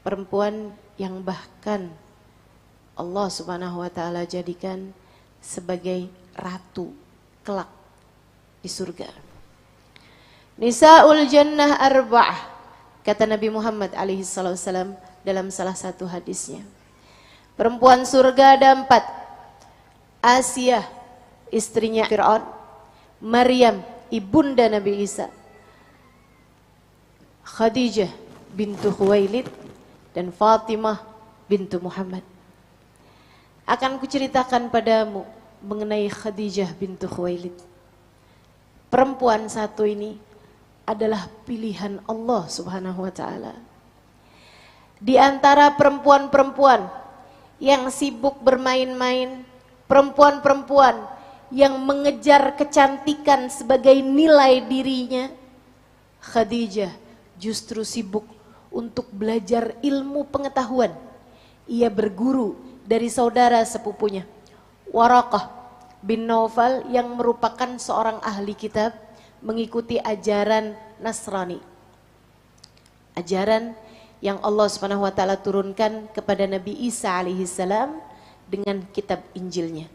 perempuan yang bahkan Allah Subhanahu wa taala jadikan sebagai ratu kelak di surga. Nisaul jannah arba'ah, kata Nabi Muhammad alaihi wasallam dalam salah satu hadisnya. Perempuan surga ada 4. Asia, istrinya Fir'aun, Maryam, ibunda Nabi Isa, Khadijah bintu Khuwailid, dan Fatimah bintu Muhammad. Akan kuceritakan padamu mengenai Khadijah bintu Khuwailid. Perempuan satu ini adalah pilihan Allah Subhanahu wa taala. Di antara perempuan-perempuan yang sibuk bermain-main, perempuan-perempuan yang mengejar kecantikan sebagai nilai dirinya, Khadijah justru sibuk untuk belajar ilmu pengetahuan. Ia berguru dari saudara sepupunya, Waraqah bin Naufal, yang merupakan seorang ahli kitab, mengikuti ajaran Nasrani. Ajaran yang Allah Subhanahu wa taala turunkan kepada Nabi Isa alaihissalam dengan kitab Injilnya.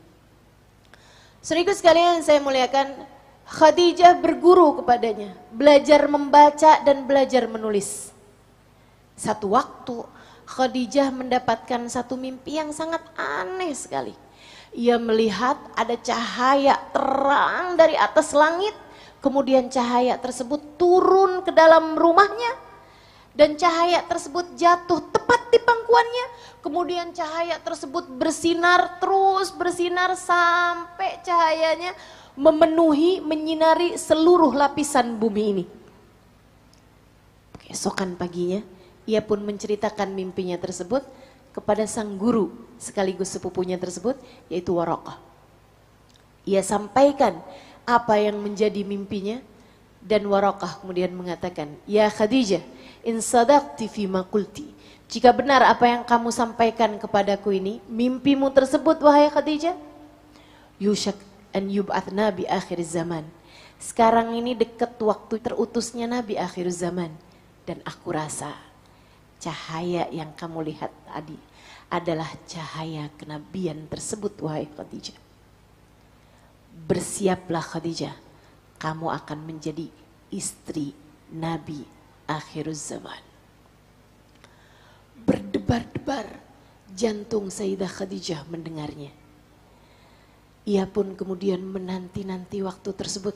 Saudaraku sekalian saya muliakan, Khadijah berguru kepadanya, belajar membaca dan belajar menulis. Satu waktu Khadijah mendapatkan satu mimpi yang sangat aneh sekali. Ia melihat ada cahaya terang dari atas langit, kemudian cahaya tersebut turun ke dalam rumahnya, dan cahaya tersebut jatuh tepat di pangkuannya. Kemudian cahaya tersebut bersinar, terus bersinar sampai cahayanya memenuhi, menyinari seluruh lapisan bumi ini. Keesokan paginya ia pun menceritakan mimpinya tersebut kepada sang guru sekaligus sepupunya tersebut, yaitu Waraqah. Ia sampaikan apa yang menjadi mimpinya, dan Waraqah kemudian mengatakan, "Ya Khadijah, in sadaqti fima qulti." Jika benar apa yang kamu sampaikan kepadaku ini, mimpimu tersebut wahai Khadijah, yushak an yub'ath nabi akhir zaman. Sekarang ini dekat waktu terutusnya Nabi akhir zaman, dan aku rasa cahaya yang kamu lihat tadi adalah cahaya kenabian tersebut wahai Khadijah. Bersiaplah Khadijah, kamu akan menjadi istri Nabi akhir zaman. Berdebar-debar jantung Sayyidah Khadijah mendengarnya. Ia pun kemudian menanti-nanti waktu tersebut.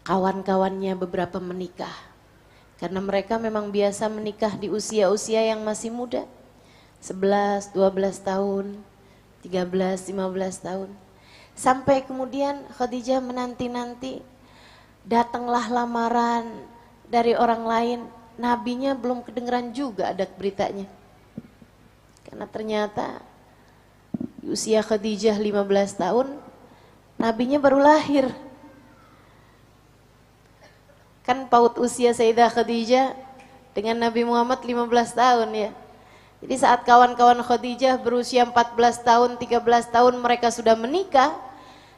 Kawan-kawannya beberapa menikah, karena mereka memang biasa menikah di usia-usia yang masih muda, 11, 12 tahun, 13, 15 tahun. Sampai kemudian Khadijah menanti-nanti, datanglah lamaran dari orang lain. Nabinya belum kedengeran juga ada beritanya. Karena ternyata di usia Khadijah 15 tahun, nabinya baru lahir. Kan paut usia Sayyidah Khadijah dengan Nabi Muhammad 15 tahun ya. Jadi saat kawan-kawan Khadijah berusia 14 tahun, 13 tahun mereka sudah menikah,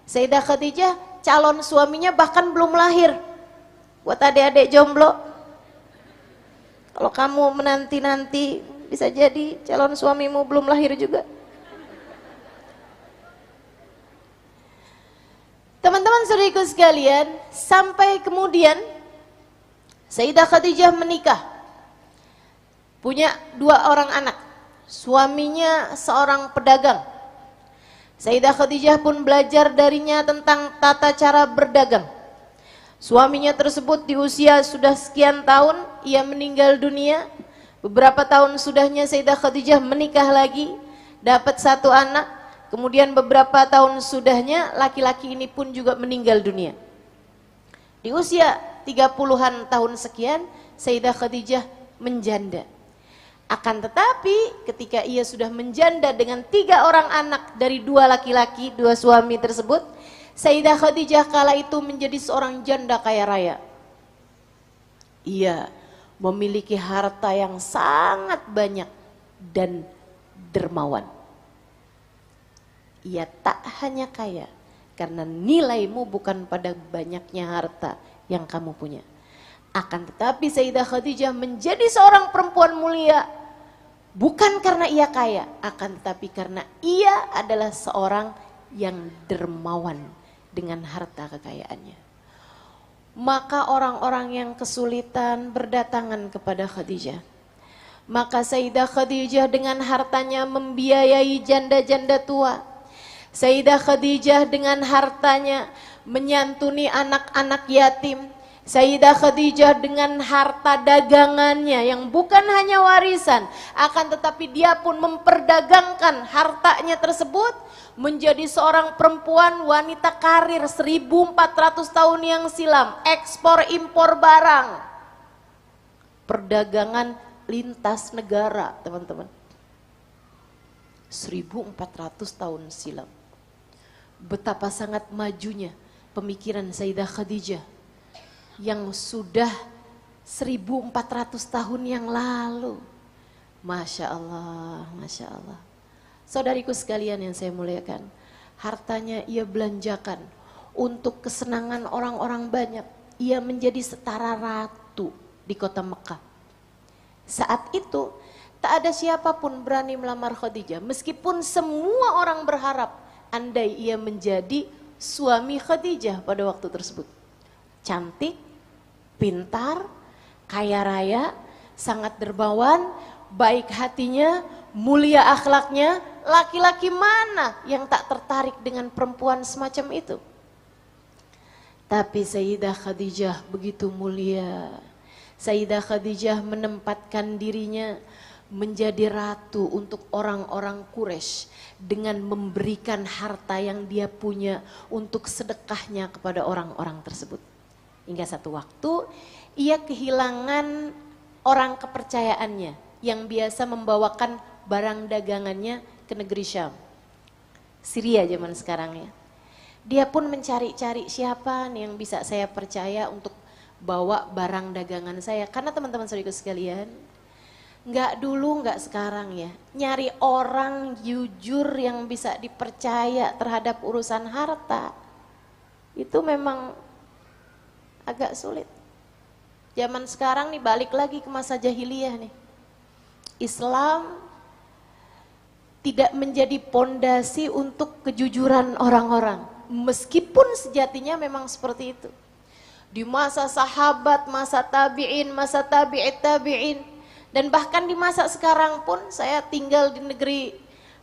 Sayyidah Khadijah calon suaminya bahkan belum lahir. Buat adik-adik jomblo, kalau kamu menanti-nanti bisa jadi calon suamimu belum lahir juga. Teman-teman saudariku sekalian, sampai kemudian Sayyidah Khadijah menikah, punya 2 orang anak. Suaminya seorang pedagang. Sayyidah Khadijah pun belajar darinya tentang tata cara berdagang. Suaminya tersebut di usia sudah sekian tahun, ia meninggal dunia. Beberapa tahun sudahnya Sayyidah Khadijah menikah lagi, dapat 1 anak. Kemudian beberapa tahun sudahnya laki-laki ini pun juga meninggal dunia. Di usia 30-an tahun sekian, Sayyidah Khadijah menjanda. Akan tetapi ketika ia sudah menjanda dengan 3 orang anak dari 2 laki-laki, 2 suami tersebut, Sayyidah Khadijah kala itu menjadi seorang janda kaya raya. Ia memiliki harta yang sangat banyak dan dermawan. Ia tak hanya kaya, karena nilaimu bukan pada banyaknya harta yang kamu punya, Akan tetapi Sayyidah Khadijah menjadi seorang perempuan mulia bukan karena ia kaya, akan tetapi karena ia adalah seorang yang dermawan dengan harta kekayaannya. Maka orang-orang yang kesulitan berdatangan kepada Khadijah. Maka Sayyidah Khadijah dengan hartanya membiayai janda-janda tua. Sayyidah Khadijah dengan hartanya menyantuni anak-anak yatim. Sayyidah Khadijah dengan harta dagangannya yang bukan hanya warisan, akan tetapi dia pun memperdagangkan hartanya tersebut menjadi seorang perempuan wanita karir 1400 tahun yang silam, ekspor impor barang. Perdagangan lintas negara, teman-teman. 1400 tahun silam. Betapa sangat majunya pemikiran Sayyidah Khadijah yang sudah 1400 tahun yang lalu. Masya Allah, Masya Allah. Saudariku sekalian yang saya muliakan, hartanya ia belanjakan untuk kesenangan orang-orang banyak. Ia menjadi setara ratu di kota Mekah. Saat itu tak ada siapapun berani melamar Khadijah, meskipun semua orang berharap andai ia menjadi suami Khadijah pada waktu tersebut. Cantik, pintar, kaya raya, sangat dermawan, baik hatinya, mulia akhlaknya. Laki-laki mana yang tak tertarik dengan perempuan semacam itu? Tapi Sayyidah Khadijah begitu mulia. Sayyidah Khadijah menempatkan dirinya menjadi ratu untuk orang-orang Quraisy dengan memberikan harta yang dia punya untuk sedekahnya kepada orang-orang tersebut. Hingga satu waktu ia kehilangan orang kepercayaannya yang biasa membawakan barang dagangannya ke negeri Syam, Syria zaman sekarang ya. Dia pun mencari-cari siapa nih yang bisa saya percaya untuk bawa barang dagangan saya. Karena teman-teman saudaraku sekalian, nggak dulu nggak sekarang ya, nyari orang jujur yang bisa dipercaya terhadap urusan harta itu memang agak sulit. Zaman sekarang nih balik lagi ke masa jahiliyah nih. Islam tidak menjadi pondasi untuk kejujuran orang-orang. Meskipun sejatinya memang seperti itu. Di masa sahabat, masa tabi'in, masa tabi'it tabi'in. Dan bahkan di masa sekarang pun saya tinggal di negeri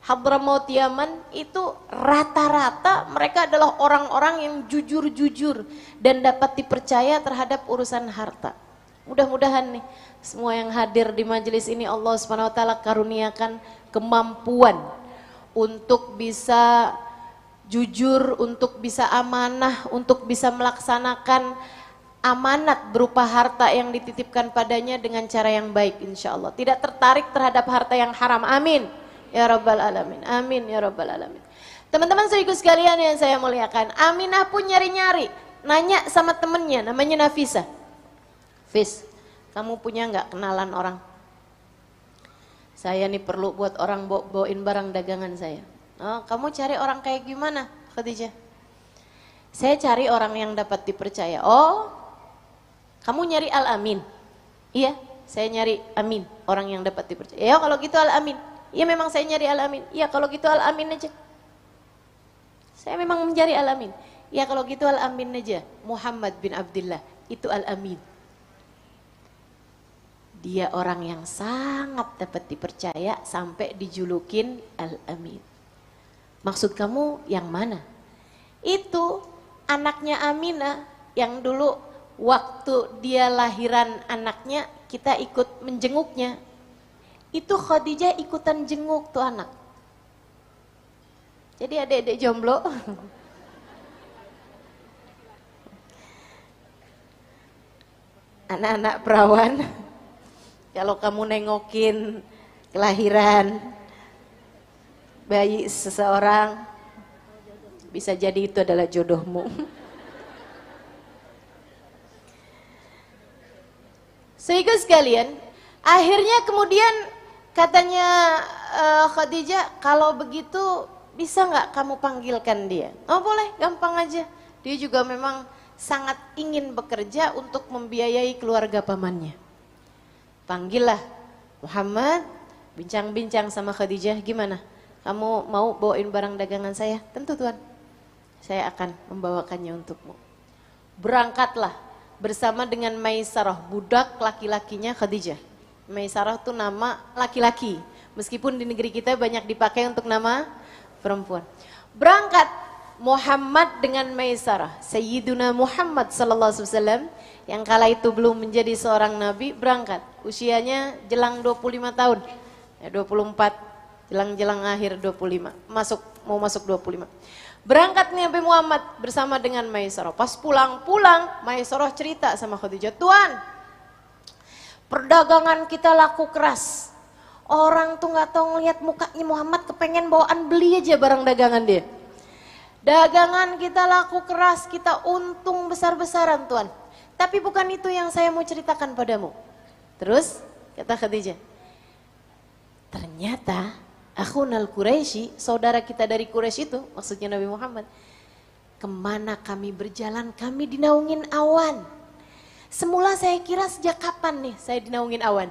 Hadramaut Yaman, itu rata-rata mereka adalah orang-orang yang jujur-jujur dan dapat dipercaya terhadap urusan harta. Mudah-mudahan nih semua yang hadir di majelis ini Allah Subhanahu wa taala karuniakan kemampuan untuk bisa jujur, untuk bisa amanah, untuk bisa melaksanakan amanat berupa harta yang dititipkan padanya dengan cara yang baik insya Allah. Tidak tertarik terhadap harta yang haram, amin ya rabbal alamin, amin ya rabbal alamin. Teman-teman saudaraku sekalian yang saya muliakan, Aminah pun nyari-nyari, nanya sama temennya namanya Nafisah. Fis, kamu punya nggak kenalan orang? Saya nih perlu buat orang bawain barang dagangan saya. Oh, kamu cari orang kayak gimana, Khadijah? Saya cari orang yang dapat dipercaya. Oh, kamu nyari Al-Amin? Iya, saya nyari Amin, orang yang dapat dipercaya. Ya kalau gitu Al-Amin. Iya memang saya nyari Al-Amin. Iya kalau gitu Al-Amin aja. Saya memang mencari Al-Amin. Ya kalau gitu Al-Amin aja. Muhammad bin Abdullah, itu Al-Amin. Dia orang yang sangat dapat dipercaya sampai dijulukin Al-Amin. Maksud kamu yang mana? Itu anaknya Aminah yang dulu waktu dia lahiran anaknya kita ikut menjenguknya. Itu Khadijah ikutan jenguk tuh anak. Jadi adik-adik jomblo anak-anak perawan, kalau kamu nengokin kelahiran bayi seseorang, bisa jadi itu adalah jodohmu. Sehingga sekalian, akhirnya kemudian katanya Khadijah, kalau begitu bisa nggak kamu panggilkan dia? Oh boleh, gampang aja. Dia juga memang sangat ingin bekerja untuk membiayai keluarga pamannya. Panggillah Muhammad, bincang-bincang sama Khadijah, gimana? Kamu mau bawain barang dagangan saya? Tentu Tuan, saya akan membawakannya untukmu. Berangkatlah bersama dengan Maisarah, budak laki-lakinya Khadijah. Maisarah itu nama laki-laki, meskipun di negeri kita banyak dipakai untuk nama perempuan. Berangkat Muhammad dengan Maisarah, Sayyiduna Muhammad sallallahu alaihi wasallam yang kala itu belum menjadi seorang nabi, berangkat. Usianya jelang 25 tahun. Ya, 24, jelang-jelang akhir 25, mau masuk 25. Berangkat Nabi Muhammad bersama dengan Maisarah. Pas pulang-pulang, Maisarah cerita sama Khadijah, "Tuan, perdagangan kita laku keras. Orang tuh nggak tahu ngelihat mukanya Muhammad, kepengen bawaan beli aja barang dagangan dia. Dagangan kita laku keras, kita untung besar-besaran Tuan. Tapi bukan itu yang saya mau ceritakan padamu." Terus kata Khadijah, "Ternyata akhunal Quraisy, saudara kita dari Quraisy itu," maksudnya Nabi Muhammad, "kemana kami berjalan kami dinaungin awan. Semula saya kira sejak kapan nih saya dinaungin awan.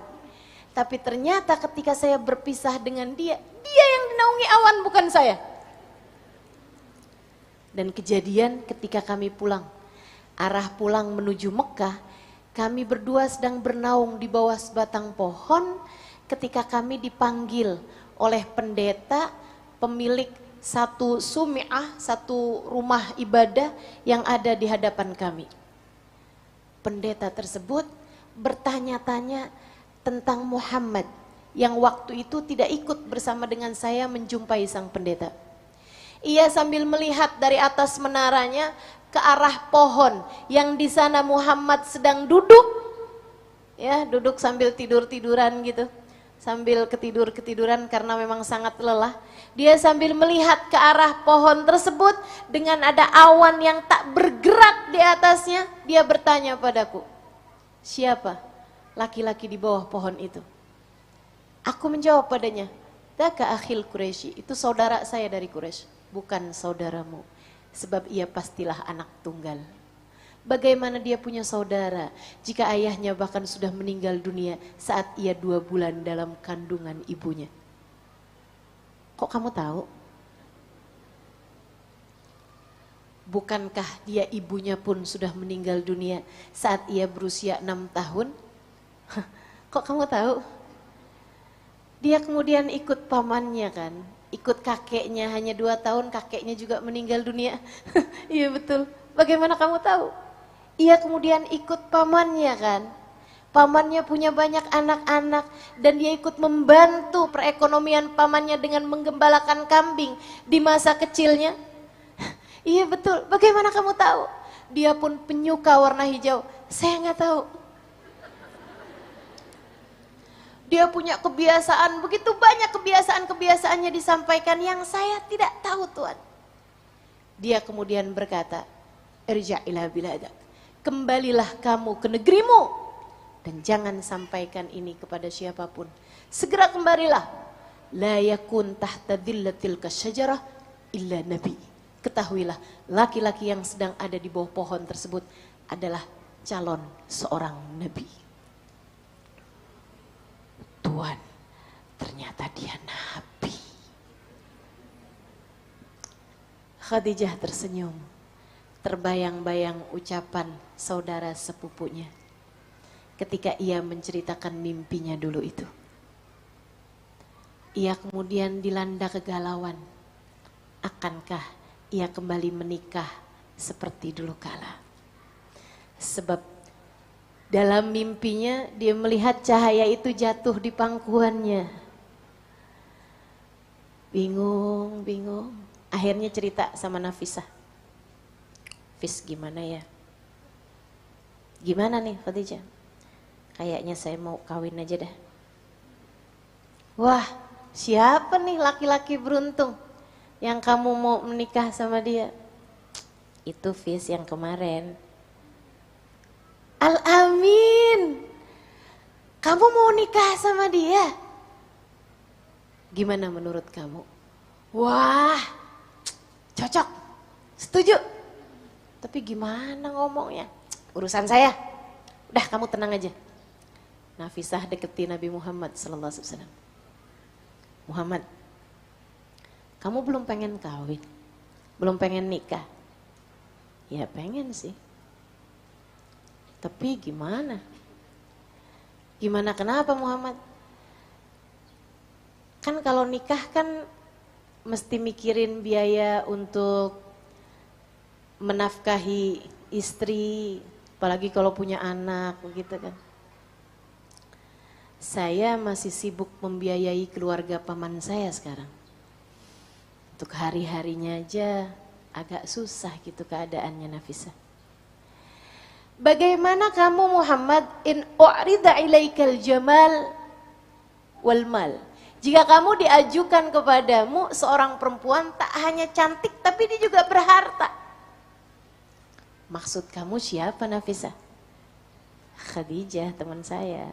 Tapi ternyata ketika saya berpisah dengan dia, dia yang dinaungi awan bukan saya. Dan kejadian ketika kami pulang, arah pulang menuju Mekah, kami berdua sedang bernaung di bawah sebatang pohon ketika kami dipanggil oleh pendeta pemilik satu sumi'ah, satu rumah ibadah yang ada di hadapan kami. Pendeta tersebut bertanya-tanya tentang Muhammad yang waktu itu tidak ikut bersama dengan saya menjumpai sang pendeta. Ia sambil melihat dari atas menaranya ke arah pohon yang di sana Muhammad sedang duduk, ya duduk sambil tidur-tiduran gitu, sambil ketiduran karena memang sangat lelah. Dia sambil melihat ke arah pohon tersebut dengan ada awan yang tak bergerak di atasnya. Dia bertanya padaku, "Siapa laki-laki di bawah pohon itu?" Aku menjawab padanya, "Daka akhil Quraisy, itu saudara saya dari Quraisy, bukan saudaramu. Sebab ia pastilah anak tunggal. Bagaimana dia punya saudara jika ayahnya bahkan sudah meninggal dunia saat ia 2 bulan dalam kandungan ibunya?" Kok kamu tahu? Bukankah dia ibunya pun sudah meninggal dunia saat ia berusia 6 tahun? Kok kamu tahu? Dia kemudian ikut pamannya kan, ikut kakeknya, hanya 2 tahun kakeknya juga meninggal dunia. Iya betul, bagaimana kamu tahu? Ia kemudian ikut pamannya kan, pamannya punya banyak anak-anak dan dia ikut membantu perekonomian pamannya dengan menggembalakan kambing di masa kecilnya. Iya betul, bagaimana kamu tahu? Dia pun penyuka warna hijau, saya nggak tahu. Dia punya kebiasaan, begitu banyak kebiasaan-kebiasaannya disampaikan yang saya tidak tahu Tuhan. Dia kemudian berkata, "Irja' ila biladak, kembalilah kamu ke negerimu dan jangan sampaikan ini kepada siapapun. Segera kembalilah. La yakun tahta dhillatil kasyajarah illa nabi." Ketahuilah, laki-laki yang sedang ada di bawah pohon tersebut adalah calon seorang nabi. Tuhan, ternyata dia nabi. Khadijah tersenyum, terbayang-bayang ucapan saudara sepupunya ketika ia menceritakan mimpinya dulu itu. Ia kemudian dilanda kegalauan. Akankah ia kembali menikah seperti dulu kala? Sebab dalam mimpinya dia melihat cahaya itu jatuh di pangkuannya. Bingung. Akhirnya cerita sama Nafisah. "Fis, gimana ya? Gimana nih Khadijah? Kayaknya saya mau kawin aja dah." "Wah, siapa nih laki-laki beruntung yang kamu mau menikah sama dia?" "Itu Fis yang kemarin." "Al-Amin, kamu mau nikah sama dia? Gimana menurut kamu?" "Wah, cocok, setuju." Tapi gimana ngomongnya? Urusan saya. Udah kamu tenang aja. Nafisah deketi Nabi Muhammad sallallahu alaihi wasallam. Muhammad, kamu belum pengen kawin? Belum pengen nikah? Ya pengen sih. Tapi gimana? Gimana kenapa Muhammad? Kan kalau nikah kan mesti mikirin biaya untuk menafkahi istri, apalagi kalau punya anak begitu kan. Saya masih sibuk membiayai keluarga paman saya sekarang. Untuk hari-harinya aja agak susah gitu keadaannya Nafisah. Bagaimana kamu Muhammad in u'rida ilaikal jamal wal mal? Jika kamu diajukan kepadamu seorang perempuan tak hanya cantik tapi dia juga berharta. Maksud kamu siapa Nafisah? Khadijah teman saya.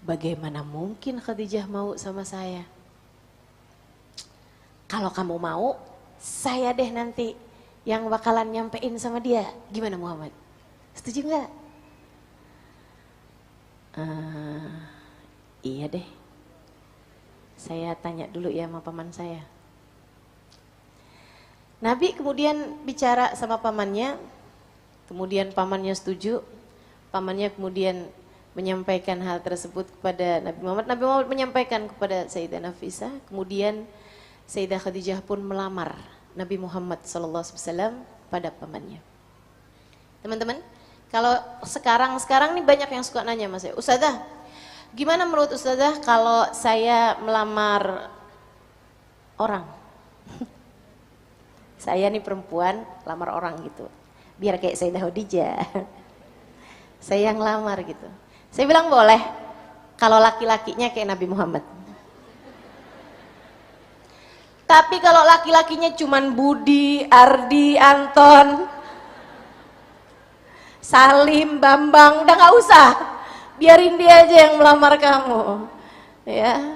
Bagaimana mungkin Khadijah mau sama saya? Kalau kamu mau, saya deh nanti yang bakalan nyampein sama dia. Gimana Muhammad? Setuju nggak? Iya deh. Saya tanya dulu ya sama paman saya. Nabi kemudian bicara sama pamannya. Kemudian pamannya setuju, pamannya kemudian menyampaikan hal tersebut kepada Nabi Muhammad. Nabi Muhammad menyampaikan kepada Sayyidah Nafisah, kemudian Sayyidah Khadijah pun melamar Nabi Muhammad SAW pada pamannya. Teman-teman, kalau sekarang nih banyak yang suka nanya mas saya, Ustazah, gimana menurut Ustazah kalau saya melamar orang? Saya nih perempuan, lamar orang gitu. Biar kayak Sayyidah Khadijah. Saya yang lamar gitu. Saya bilang boleh kalau laki-lakinya kayak Nabi Muhammad. Tapi kalau laki-lakinya cuman Budi, Ardi, Anton, Salim, Bambang, udah gak usah. Biarin dia aja yang melamar kamu. Ya.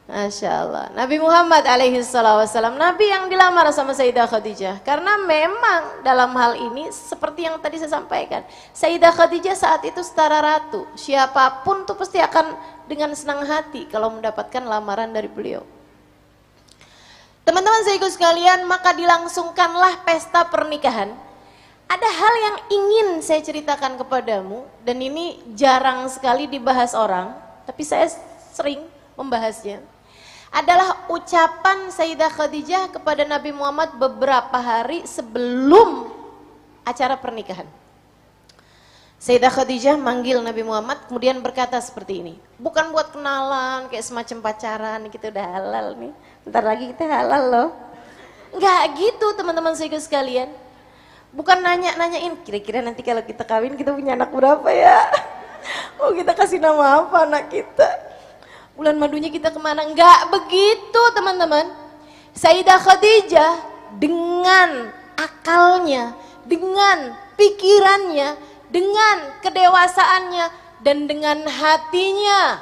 Masya Allah. Nabi Muhammad alaihi wassalam, Nabi yang dilamar sama Sayyidah Khadijah. Karena memang dalam hal ini seperti yang tadi saya sampaikan, Sayyidah Khadijah saat itu setara ratu. Siapapun tuh pasti akan dengan senang hati kalau mendapatkan lamaran dari beliau. Teman-teman saya ikut sekalian, maka dilangsungkanlah pesta pernikahan. Ada hal yang ingin saya ceritakan kepadamu, dan ini jarang sekali dibahas orang, tapi saya sering membahasnya. Adalah ucapan Sayyidah Khadijah kepada Nabi Muhammad beberapa hari sebelum acara pernikahan. Sayyidah Khadijah manggil Nabi Muhammad kemudian berkata seperti ini. Bukan buat kenalan kayak semacam pacaran, kita udah halal nih. Bentar lagi kita halal loh. Enggak gitu teman-teman saya sekalian. Bukan nanya-nanyain kira-kira nanti kalau kita kawin kita punya anak berapa ya? Oh kita kasih nama apa anak kita? Bulan madunya kita kemana? Enggak begitu teman-teman. Sayyidah Khadijah dengan akalnya, dengan pikirannya, dengan kedewasaannya, dan dengan hatinya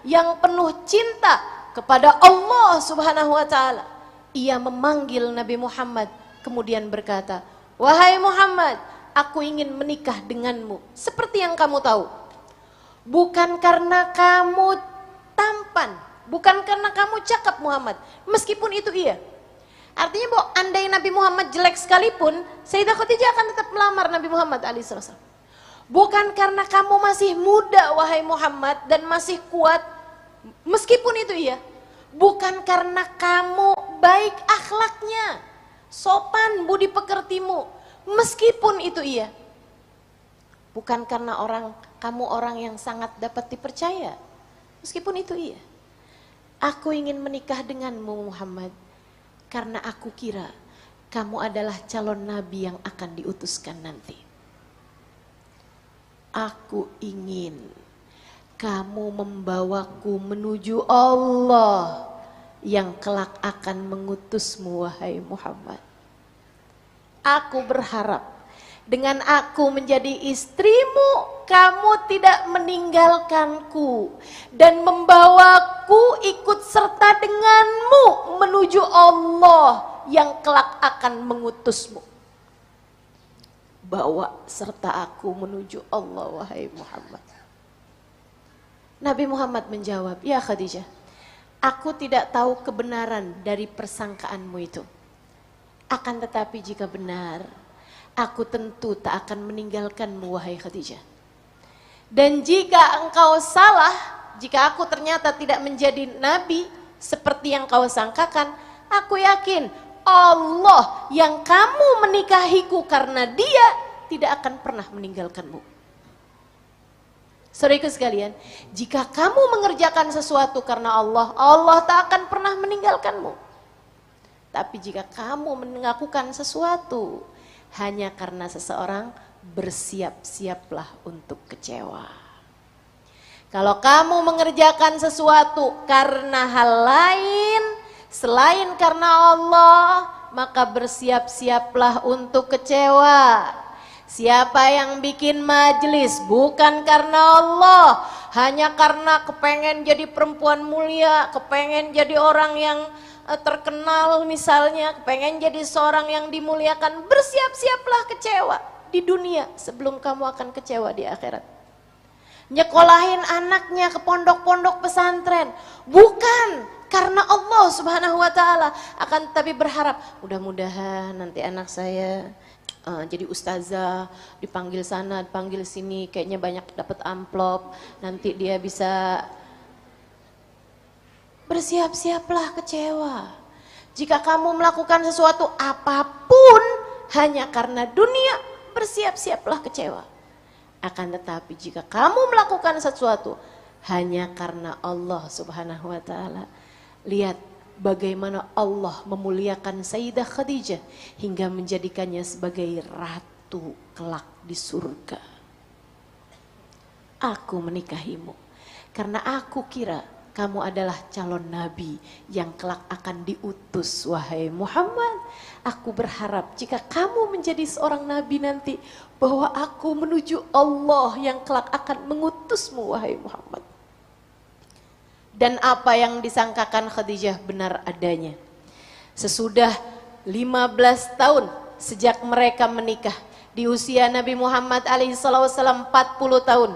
yang penuh cinta kepada Allah Subhanahu wa Ta'ala, ia memanggil Nabi Muhammad kemudian berkata, wahai Muhammad, aku ingin menikah denganmu seperti yang kamu tahu. Bukan karena kamu tampan, bukan karena kamu cakap Muhammad, meskipun itu iya. Artinya bahwa andai Nabi Muhammad jelek sekalipun, Sayyidah Khadijah akan tetap melamar Nabi Muhammad alaihissalam. Bukan karena kamu masih muda wahai Muhammad dan masih kuat, meskipun itu iya. Bukan karena kamu baik akhlaknya, sopan budi pekertimu, meskipun itu iya. Bukan karena kamu orang yang sangat dapat dipercaya, meskipun itu iya. Aku ingin menikah denganmu Muhammad, karena aku kira kamu adalah calon nabi yang akan diutuskan nanti. Aku ingin kamu membawaku menuju Allah yang kelak akan mengutusmu wahai Muhammad. Aku berharap Dengan aku menjadi istrimu, kamu tidak meninggalkanku dan membawaku ikut serta denganmu menuju Allah yang kelak akan mengutusmu. Bawa serta aku menuju Allah, wahai Muhammad. Nabi Muhammad menjawab, ya Khadijah, aku tidak tahu kebenaran dari persangkaanmu itu. Akan tetapi jika benar, aku tentu tak akan meninggalkanmu, wahai Khadijah. Dan jika engkau salah, jika aku ternyata tidak menjadi nabi seperti yang kau sangkakan, aku yakin Allah yang kamu menikahiku karena Dia tidak akan pernah meninggalkanmu. Saudaraku sekalian, jika kamu mengerjakan sesuatu karena Allah, Allah tak akan pernah meninggalkanmu. Tapi jika kamu melakukan sesuatu hanya karena seseorang, bersiap-siaplah untuk kecewa. Kalau kamu mengerjakan sesuatu karena hal lain selain karena Allah, maka bersiap-siaplah untuk kecewa. Siapa yang bikin majelis bukan karena Allah, hanya karena kepengen jadi perempuan mulia, kepengen jadi orang yang terkenal misalnya, kepengen jadi seorang yang dimuliakan, bersiap-siaplah kecewa di dunia sebelum kamu akan kecewa di akhirat. Nyekolahin anaknya ke pondok-pondok pesantren bukan karena Allah Subhanahu wa taala, akan tapi berharap mudah-mudahan nanti anak saya jadi ustazah, dipanggil sana, dipanggil sini, kayaknya banyak dapat amplop, nanti dia bisa. Bersiap-siaplah kecewa. Jika kamu melakukan sesuatu apapun hanya karena dunia, bersiap-siaplah kecewa. Akan tetapi jika kamu melakukan sesuatu hanya karena Allah Subhanahu wa taala, lihat bagaimana Allah memuliakan Sayyidah Khadijah hingga menjadikannya sebagai ratu kelak di surga. Aku menikahimu karena aku kira kamu adalah calon nabi yang kelak akan diutus, wahai Muhammad. Aku berharap jika kamu menjadi seorang nabi nanti, bahwa aku menuju Allah yang kelak akan mengutusmu, wahai Muhammad. Dan apa yang disangkakan Khadijah benar adanya. Sesudah 15 tahun sejak mereka menikah, di usia Nabi Muhammad alaihissalam 40 tahun,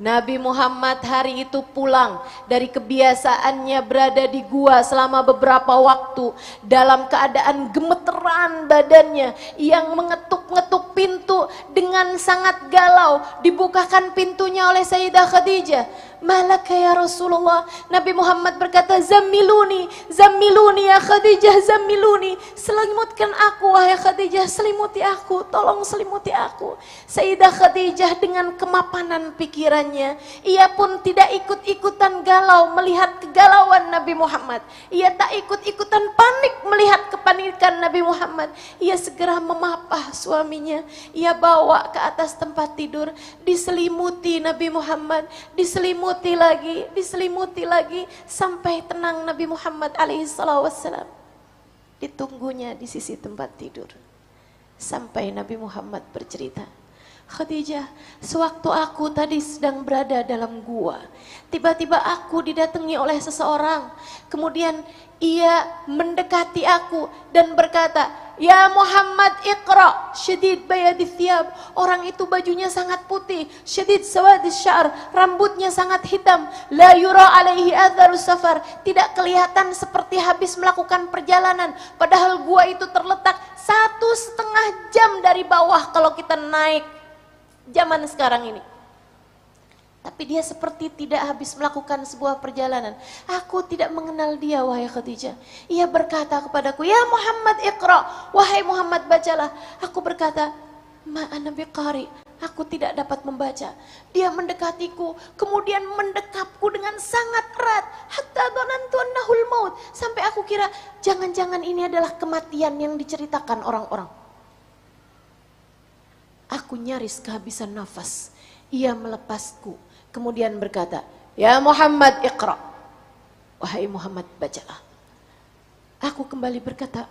Nabi Muhammad hari itu pulang dari kebiasaannya berada di gua selama beberapa waktu dalam keadaan gemeteran badannya, yang mengetuk-ngetuk pintu dengan sangat galau. Dibukakan pintunya oleh Sayyidah Khadijah. Malaka ya Rasulullah. Nabi Muhammad berkata, Zammiluni, Zammiluni ya Khadijah, Zammiluni. Selimutkan aku wahai Khadijah, selimuti aku, tolong selimuti aku. Sayyidah Khadijah dengan kemapanan pikirannya, ia pun tidak ikut-ikutan galau melihat kegalauan Nabi Muhammad. Ia tak ikut-ikutan panik melihat kepanikan Nabi Muhammad. Ia segera memapah suaminya, ia bawa ke atas tempat tidur, diselimuti Nabi Muhammad, diselimuti lagi sampai tenang Nabi Muhammad alaihissalam. Ditunggunya di sisi tempat tidur sampai Nabi Muhammad bercerita, Khadijah, sewaktu aku tadi sedang berada dalam gua, tiba-tiba aku didatangi oleh seseorang. Kemudian ia mendekati aku dan berkata, Ya Muhammad iqra, syadid bayadi thiyab. Orang itu bajunya sangat putih, syadid sawadis syar, rambutnya sangat hitam, la yura alaihi atharus safar, tidak kelihatan seperti habis melakukan perjalanan. Padahal gua itu terletak 1,5 jam dari bawah kalau kita naik zaman sekarang ini. Tapi dia seperti tidak habis melakukan sebuah perjalanan. Aku tidak mengenal dia, wahai Khadijah. Ia berkata kepadaku, Ya Muhammad iqra, wahai Muhammad bacalah. Aku berkata, Ma ana biqari, aku tidak dapat membaca. Dia mendekatiku, kemudian mendekapku dengan sangat erat. Hatta dhanantu annahul maut, sampai aku kira jangan-jangan ini adalah kematian yang diceritakan orang-orang. Aku nyaris kehabisan nafas. Ia melepasku, kemudian berkata, Ya Muhammad iqra, wahai Muhammad bacalah. Aku kembali berkata,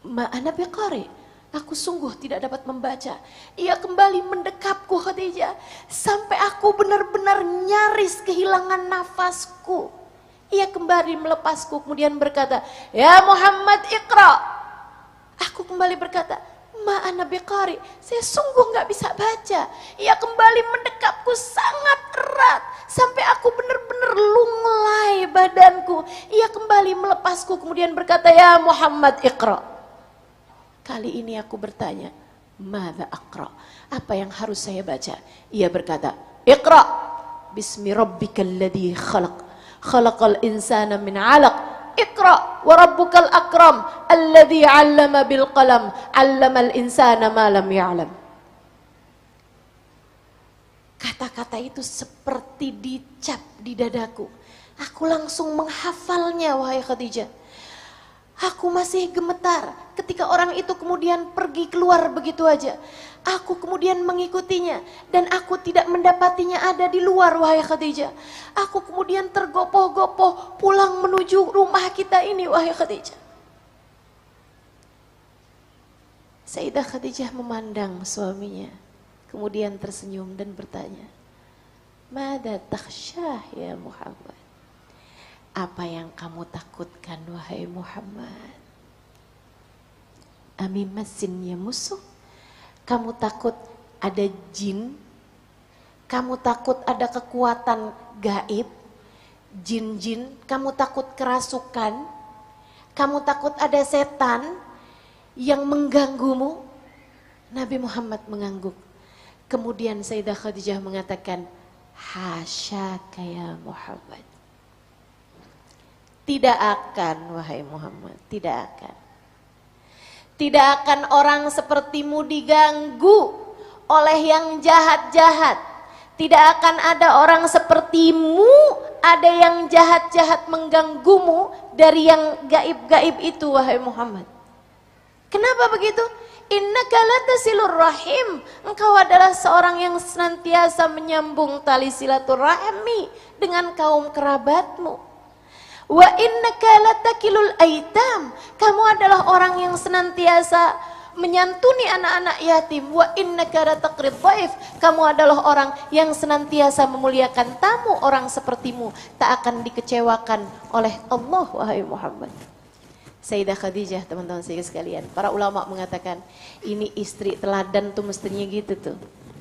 Ma ana biqari, Aku sungguh tidak dapat membaca. Ia kembali mendekapku Khadijah. Sampai aku benar-benar nyaris kehilangan nafasku. Ia kembali melepasku kemudian berkata, "Ya Muhammad Iqra." Aku kembali berkata, "Ma ana biqari." Saya sungguh nggak bisa baca. Ia kembali mendekapku sangat erat. Sampai aku benar-benar lunglai badanku. Ia kembali melepasku kemudian berkata, "Ya Muhammad Iqra." Kali ini aku bertanya, "Madza aqra?" Apa yang harus saya baca? Ia berkata, "Iqra bismi rabbikal ladzi khalaq. Khalaqal insana min 'alaq. Iqra wa rabbukal akram alladzi 'allama bil qalam. 'Allamal insana ma lam ya'lam." Kata-kata itu seperti dicap di dadaku. Aku langsung menghafalnya, wahai Khadijah. Aku masih gemetar ketika orang itu kemudian pergi keluar begitu aja. Aku kemudian mengikutinya dan aku tidak mendapatinya ada di luar, wahai Khadijah. Aku kemudian tergopoh-gopoh pulang menuju rumah kita ini, wahai Khadijah. Sayyidah Khadijah memandang suaminya, kemudian tersenyum dan bertanya, "Mada takhsyah ya Muhammad?" Apa yang kamu takutkan, wahai Muhammad? Amimasinnya musuh? Kamu takut ada jin? Kamu takut ada kekuatan gaib? Jin-jin? Kamu takut kerasukan? Kamu takut ada setan yang mengganggumu? Nabi Muhammad mengangguk. Kemudian Sayyidah Khadijah mengatakan, "Hasyaka ya Muhammad." Tidak akan, wahai Muhammad, tidak akan. Tidak akan orang sepertimu diganggu oleh yang jahat-jahat. Tidak akan ada orang sepertimu, ada yang jahat-jahat mengganggumu dari yang gaib-gaib itu, wahai Muhammad. Kenapa begitu? Innaka latasilur rahim. Engkau adalah seorang yang senantiasa menyambung tali silaturahmi dengan kaum kerabatmu. Wa innaka latakilul aitam. Kamu adalah orang yang senantiasa menyantuni anak-anak yatim. Wa innaka lataqrid dhaif. Kamu adalah orang yang senantiasa memuliakan tamu. Orang sepertimu tak akan dikecewakan oleh Allah, wahai Muhammad. Sayyidah Khadijah, teman-teman saya sekalian, para ulama mengatakan ini istri teladan tuh mestinya gitu tuh,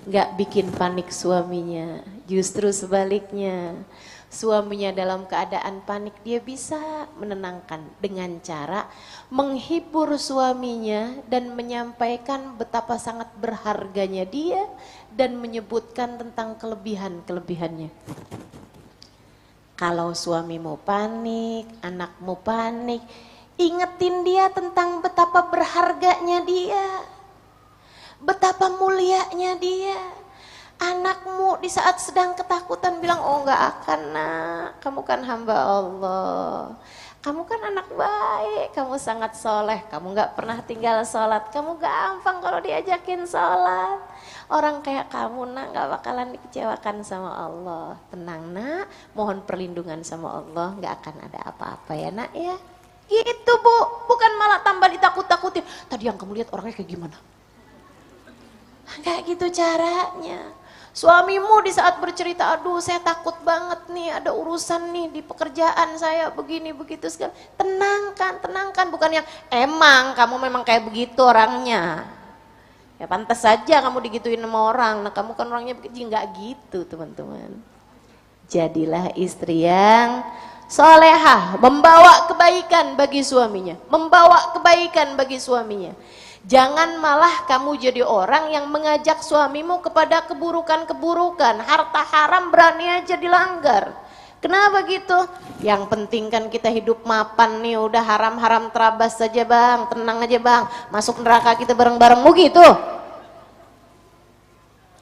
nggak bikin panik suaminya. Justru sebaliknya, suaminya dalam keadaan panik dia bisa menenangkan dengan cara menghibur suaminya dan menyampaikan betapa sangat berharganya dia dan menyebutkan tentang kelebihan-kelebihannya. Kalau suamimu panik, anakmu panik, ingetin dia tentang betapa berharganya dia, betapa mulianya dia. Anakmu di saat sedang ketakutan bilang, "Oh enggak akan nak, kamu kan hamba Allah, kamu kan anak baik, kamu sangat soleh, kamu enggak pernah tinggal sholat, kamu gampang kalau diajakin sholat. Orang kayak kamu nak enggak bakalan dikecewakan sama Allah. Tenang nak, mohon perlindungan sama Allah, enggak akan ada apa-apa ya nak ya." Gitu bu, bukan malah tambah ditakut-takutin. Tadi yang kamu lihat orangnya kayak gimana? Kayak gitu caranya. Suamimu di saat bercerita, "Aduh saya takut banget nih, ada urusan nih di pekerjaan saya begini begitu segala." Tenangkan, tenangkan, bukan yang emang kamu memang kayak begitu orangnya. Ya pantas saja kamu digituin sama orang. Nah kamu kan orangnya begitu, enggak gitu teman-teman. Jadilah istri yang solehah, membawa kebaikan bagi suaminya, membawa kebaikan bagi suaminya. Jangan malah kamu jadi orang yang mengajak suamimu kepada keburukan-keburukan. Harta haram berani aja dilanggar. Kenapa gitu? Yang penting kan kita hidup mapan nih, udah haram-haram terabas saja bang, tenang aja bang, masuk neraka kita bareng-bareng gitu.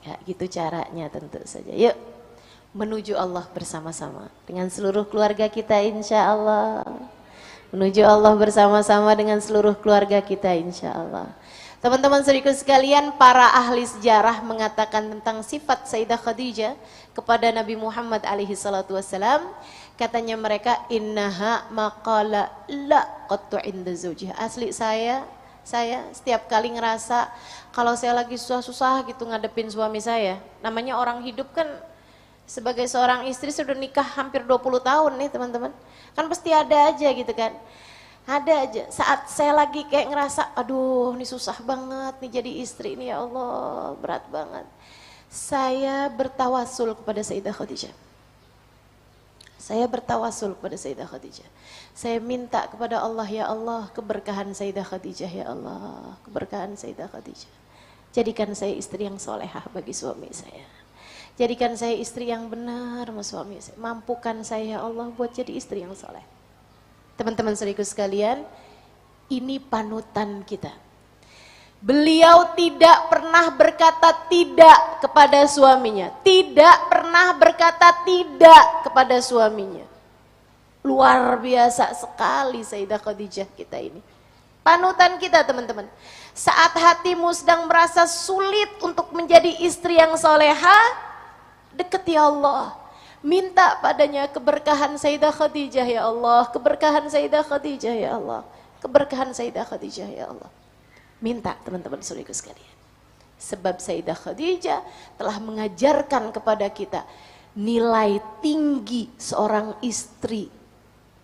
Ya gitu caranya tentu saja. Yuk menuju Allah bersama-sama dengan seluruh keluarga kita insya Allah. Menuju Allah bersama-sama dengan seluruh keluarga kita insya Allah. Teman-teman saudaraku sekalian, para ahli sejarah mengatakan tentang sifat Sayyidah Khadijah kepada Nabi Muhammad alaihi salatu wassalam. Katanya mereka, innaha maqala la qattu inda zawjih. Asli saya Saya setiap kali ngerasa kalau saya lagi susah-susah gitu ngadepin suami saya. Namanya orang hidup kan, sebagai seorang istri sudah nikah hampir 20 tahun nih teman-teman. Kan pasti ada aja gitu kan. Ada aja saat saya lagi kayak ngerasa, aduh ini susah banget nih jadi istri ini, ya Allah berat banget. Saya bertawasul kepada Sayyidah Khadijah. Saya bertawasul kepada Sayyidah Khadijah. Saya minta kepada Allah, ya Allah keberkahan Sayyidah Khadijah, ya Allah keberkahan Sayyidah Khadijah. Jadikan saya istri yang solehah bagi suami saya. Jadikan saya istri yang benar sama suami saya. Mampukan saya, ya Allah, buat jadi istri yang soleh. Teman-teman saudaraku sekalian, ini panutan kita. Beliau tidak pernah berkata tidak kepada suaminya. Tidak pernah berkata tidak kepada suaminya. Luar biasa sekali Sayyidah Khadijah kita ini. Panutan kita teman-teman. Saat hatimu sedang merasa sulit untuk menjadi istri yang soleha, deketi Allah. Minta padanya keberkahan Sayyidah Khadijah, ya Allah. Keberkahan Sayyidah Khadijah, ya Allah. Keberkahan Sayyidah Khadijah, ya Allah. Minta teman-teman saudaraku sekalian. Sebab Sayyidah Khadijah telah mengajarkan kepada kita nilai tinggi seorang istri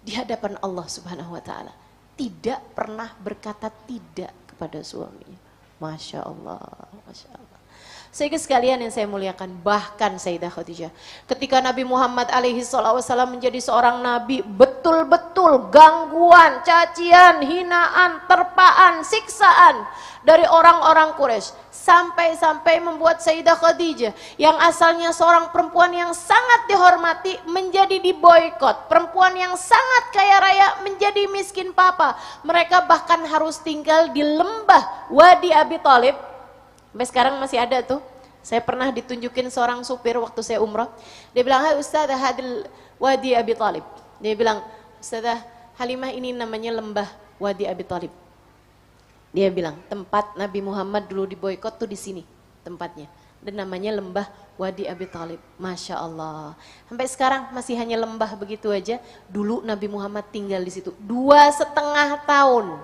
di hadapan Allah Subhanahu wa taala. Tidak pernah berkata tidak kepada suaminya. Masya Allah, Masya Allah. Sehingga sekalian yang saya muliakan, bahkan Sayyidah Khadijah ketika Nabi Muhammad alaihi wasallam menjadi seorang nabi, betul-betul gangguan, cacian, hinaan, terpaan, siksaan dari orang-orang Quraisy, sampai-sampai membuat Sayyidah Khadijah yang asalnya seorang perempuan yang sangat dihormati menjadi diboikot, perempuan yang sangat kaya raya menjadi miskin papa. Mereka bahkan harus tinggal di lembah Wadi Abi Thalib. Sampai sekarang masih ada tuh. Saya pernah ditunjukin seorang supir waktu saya umrah. Dia bilang, "Hai Ustazah, hadil Wadi Abi Thalib." Dia bilang, "Ustazah Halimah, ini namanya lembah Wadi Abi Thalib." Dia bilang, tempat Nabi Muhammad dulu diboikot tuh di sini tempatnya. Dan namanya lembah Wadi Abi Thalib. Masya Allah. Sampai sekarang masih hanya lembah begitu aja. Dulu Nabi Muhammad tinggal di situ 2,5 tahun.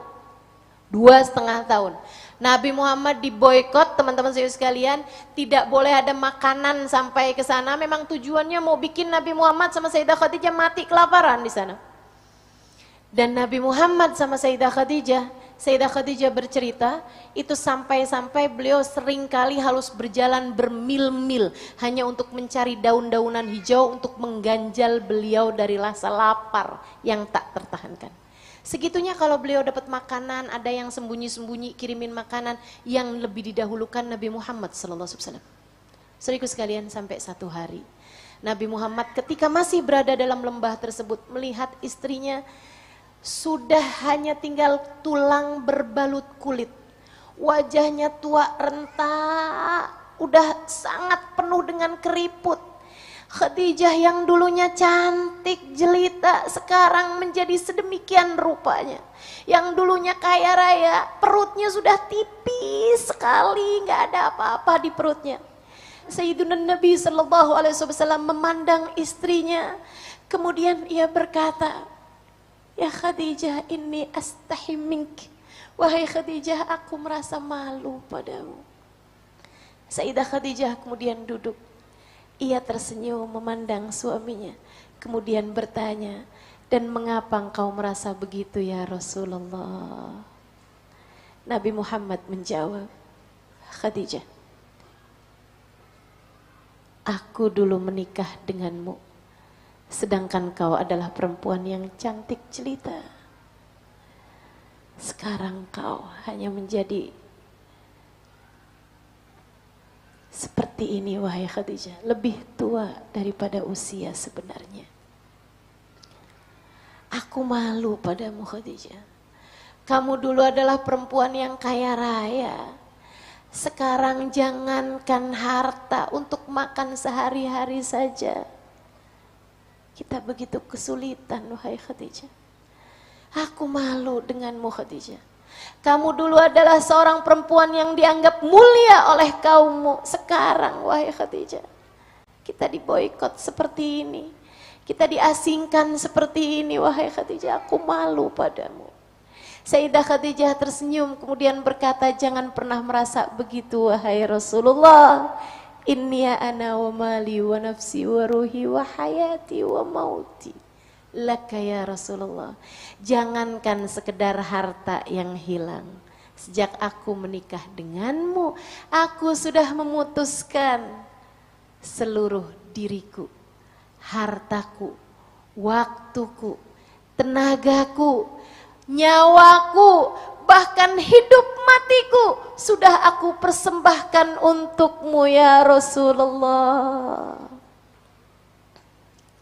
2,5 tahun. Nabi Muhammad diboikot, teman-teman saya sekalian, tidak boleh ada makanan sampai ke sana. Memang tujuannya mau bikin Nabi Muhammad sama Sayyidah Khadijah mati kelaparan di sana. Dan Nabi Muhammad sama Sayyidah Khadijah bercerita, itu sampai-sampai beliau seringkali harus berjalan bermil-mil hanya untuk mencari daun-daunan hijau untuk mengganjal beliau dari rasa lapar yang tak tertahankan. Segitunya kalau beliau dapat makanan, ada yang sembunyi-sembunyi kirimin makanan, yang lebih didahulukan Nabi Muhammad SAW. Saudaraku sekalian, sampai satu hari Nabi Muhammad ketika masih berada dalam lembah tersebut melihat istrinya sudah hanya tinggal tulang berbalut kulit. Wajahnya tua renta, udah sangat penuh dengan keriput. Khadijah yang dulunya cantik jelita sekarang menjadi sedemikian rupanya. Yang dulunya kaya raya, perutnya sudah tipis sekali, nggak ada apa-apa di perutnya. Sayyiduna Nabi SAW memandang istrinya, kemudian ia berkata, "Ya Khadijah, ini astahi mink." Wahai Khadijah, aku merasa malu padamu. Sayyidah Khadijah kemudian duduk. Ia tersenyum memandang suaminya, kemudian bertanya, "Dan mengapa engkau merasa begitu ya Rasulullah?" Nabi Muhammad menjawab, "Khadijah, aku dulu menikah denganmu, sedangkan kau adalah perempuan yang cantik jelita. Sekarang kau hanya menjadi seperti ini, wahai Khadijah, lebih tua daripada usia sebenarnya. Aku malu padamu Khadijah. Kamu dulu adalah perempuan yang kaya raya. Sekarang jangankan harta, untuk makan sehari-hari saja kita begitu kesulitan, wahai Khadijah. Aku malu denganmu Khadijah. Kamu dulu adalah seorang perempuan yang dianggap mulia oleh kaummu. Sekarang wahai Khadijah, kita diboikot seperti ini, kita diasingkan seperti ini, wahai Khadijah. Aku malu padamu." Sayyidah Khadijah tersenyum kemudian berkata, jangan pernah merasa begitu wahai Rasulullah. Inni ana wa mali wa nafsi wa ruhi wa hayati wa mauti laka ya Rasulullah. Jangankan sekedar harta yang hilang, sejak aku menikah denganmu, aku sudah memutuskan seluruh diriku, hartaku, waktuku, tenagaku, nyawaku, bahkan hidup matiku sudah aku persembahkan untukmu ya Rasulullah.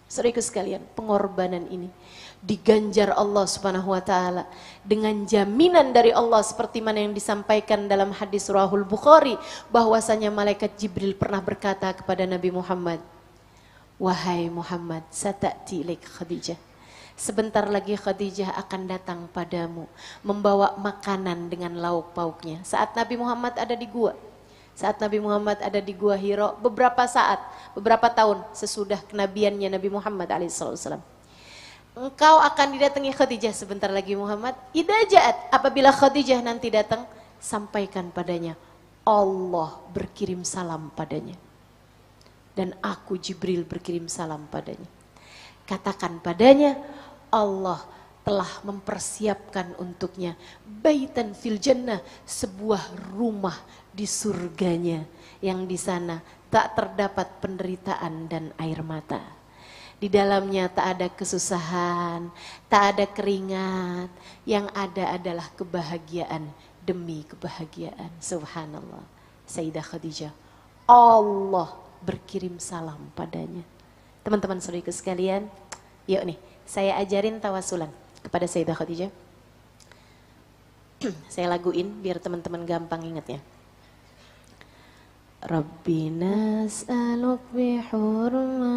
Saudaraku sekalian, pengorbanan ini diganjar Allah Subhanahu wa taala dengan jaminan dari Allah seperti mana yang disampaikan dalam hadis Rahul Bukhari, bahwasanya malaikat Jibril pernah berkata kepada Nabi Muhammad, wahai Muhammad, sata'ti ilaika Khadijah, sebentar lagi Khadijah akan datang padamu membawa makanan dengan lauk pauknya. Saat Nabi Muhammad ada di gua, saat Nabi Muhammad ada di gua Hira, beberapa tahun sesudah kenabiannya Nabi Muhammad alaihissalam, engkau akan didatangi Khadijah sebentar lagi Muhammad. Idza ja'at, apabila Khadijah nanti datang, sampaikan padanya, Allah berkirim salam padanya dan aku Jibril berkirim salam padanya. Katakan padanya, Allah telah mempersiapkan untuknya baitan fil jannah, sebuah rumah di surganya yang di sana tak terdapat penderitaan dan air mata. Di dalamnya tak ada kesusahan, tak ada keringat, yang ada adalah kebahagiaan demi kebahagiaan. Subhanallah. Sayyidah Khadijah, Allah berkirim salam padanya. Teman-teman saudaraku sekalian, yuk nih, saya ajarin tawasulan kepada Sayyidah Khadijah. Saya laguin biar teman-teman gampang ingatnya. Rabbi nas'aluk bihurmah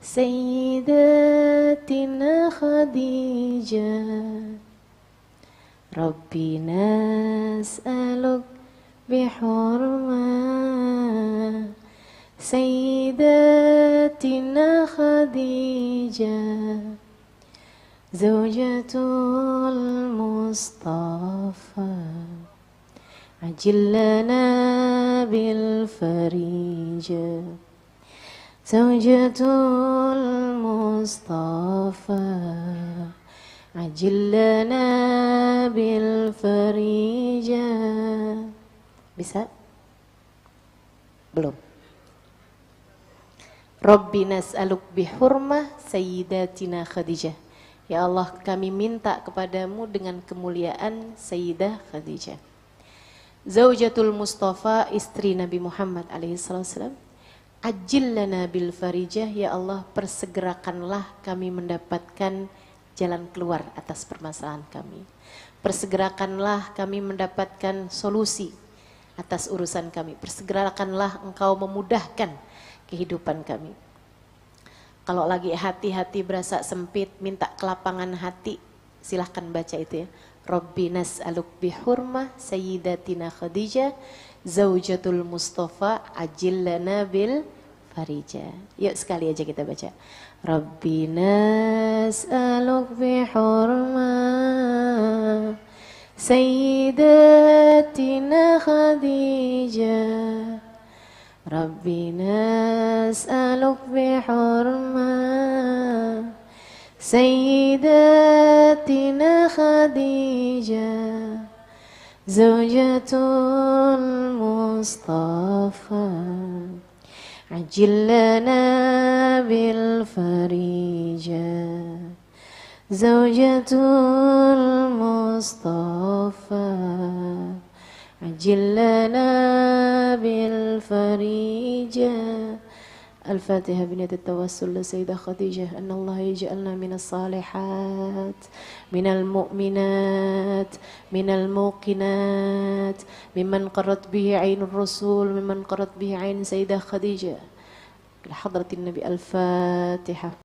Sayyidatina Khadijah, Rabbi nas'aluk bihurmah Sayyidatina Khadijah, Zawjatul Mustafa, Ajillana bil Farijah, Zawjatul Mustafa, Ajillana bil Farijah. Bisa? Belum? Rabbi nas'aluk bihurmah Sayyidatina Khadijah. Ya Allah, kami minta kepadamu dengan kemuliaan Sayyidah Khadijah, Zawjatul Mustafa, istri Nabi Muhammad alaihissalam. Ajillana bil farijah, ya Allah persegerakanlah kami mendapatkan jalan keluar atas permasalahan kami. Persegerakanlah kami mendapatkan solusi atas urusan kami. Persegerakanlah engkau memudahkan kehidupan kami. Kalau lagi hati-hati berasa sempit, minta kelapangan hati, silahkan baca itu ya. Rabbi nas'aluk bihurmah Sayyidatina Khadijah, Zawjatul Mustafa, Ajillana bil Farijah. Yuk sekali aja kita baca. Rabbi nas'aluk bihurmah Sayyidatina Khadijah, Rabbi nas'aluk bihurmah Sayyidatina Khadijah, Zawjatul Mustafa, Ajillana bil Farijah, Zawjatul Mustafa, Ajillana bil Farijah. الفاتحة بنية التوسل لسيدة خديجة أن الله يجعلنا من الصالحات من المؤمنات من الموقنات ممن قرت به عين الرسول ممن قرت به عين سيدة خديجة لحضرة النبي. الفاتحة.